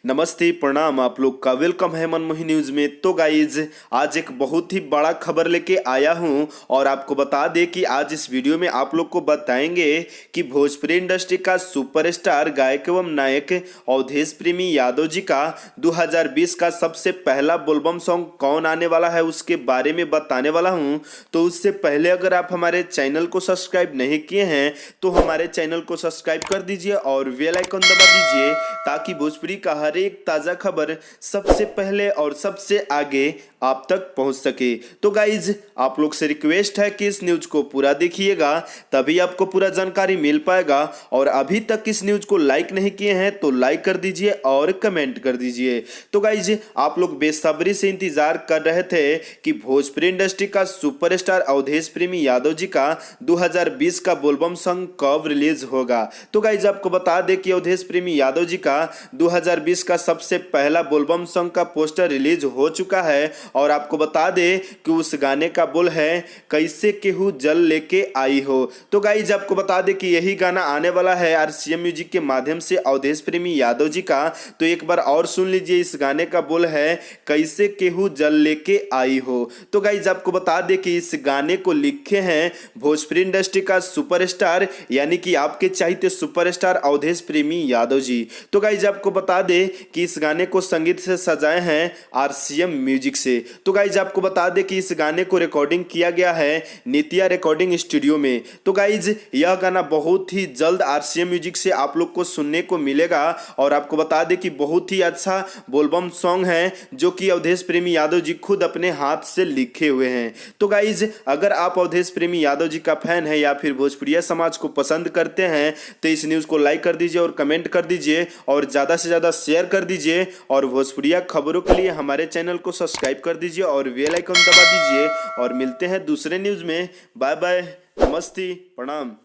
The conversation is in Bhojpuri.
नमस्ते प्रणाम, आप लोग का वेलकम है मनमोही न्यूज में। तो गाइज आज एक बहुत ही बड़ा खबर लेके आया हूं और आपको बता दें कि आज इस वीडियो में आप लोग को बताएंगे कि भोजपुरी इंडस्ट्री का सुपरस्टार गायक एवं नायक अवधेश प्रेमी यादव जी का 2020 का सबसे पहला बोलबम सॉन्ग कौन आने वाला है उसके बारे में बताने वाला हूं। तो उससे पहले अगर आप हमारे चैनल को सब्सक्राइब नहीं किए हैं तो हमारे चैनल को सब्सक्राइब कर दीजिए और बेल आइकन दबा दीजिए ताकि भोजपुरी का हर एक ताजा खबर सबसे पहले और सबसे आगे आप तक पहुंच सके। तो गाइज आप लोग से रिक्वेस्ट है कि इस न्यूज को पूरा देखिएगा, तभी आपको पूरा जानकारी मिल पाएगा। और अभी तक इस न्यूज को लाइक नहीं किए हैं तो लाइक कर दीजिए और कमेंट कर दीजिए। तो गाइज आप लोग बेसब्री से इंतजार कर रहे थे कि भोजपुरी इंडस्ट्री का सुपरस्टार अवधेश प्रेमी यादव जी का 2020 का बोलबम सॉन्ग कब रिलीज होगा। तो गाइज आपको बता दें कि अवधेश प्रेमी यादव जी का 2020 का सबसे पहला बोलबम सॉन्ग का पोस्टर रिलीज हो चुका है और आपको बता दें कि उस गाने का बोल है कैसे केहू जल लेके आई हो। तो गाइज आपको बता दें कि यही गाना आने वाला है आरसीएम म्यूजिक के माध्यम से अवधेश प्रेमी यादव जी का। तो एक बार और सुन लीजिए, इस गाने का बोल है कैसे केहू जल लेके आई हो। तो गाइज आपको बता दें कि इस गाने को लिखे हैं भोजपुरी इंडस्ट्री का सुपरस्टार यानी कि आपके चाहते सुपरस्टार अवधेश प्रेमी यादव जी। तो गाइज आपको बता दें कि इस गाने को संगीत से सजाए हैं आरसीएम म्यूजिक से। तो गाइज आपको बता दें कि इस गाने को रिकॉर्डिंग किया गया है नित्या रिकॉर्डिंग स्टूडियो में। तो गाइज यह गाना बहुत ही जल्द आरसीएम म्यूजिक से आप लोग को सुनने को मिलेगा और आपको बता दें कि बहुत ही अच्छा बोलबम सॉन्ग है जो कि अवधेश प्रेमी यादव जी खुद अपने हाथ से लिखे हुए हैं। तो गाइज अगर आप अवधेश प्रेमी यादव जी का फैन है या फिर भोजपुरिया समाज को पसंद करते हैं तो इस न्यूज को लाइक कर दीजिए और कमेंट कर दीजिए और ज़्यादा से ज़्यादा शेयर कर दीजिए और भोजपुरिया खबरों के लिए हमारे चैनल को सब्सक्राइब कर दीजिए और बेल आइकन दबा दीजिए। और मिलते हैं दूसरे न्यूज़ में। बाय बाय, नमस्ते, प्रणाम।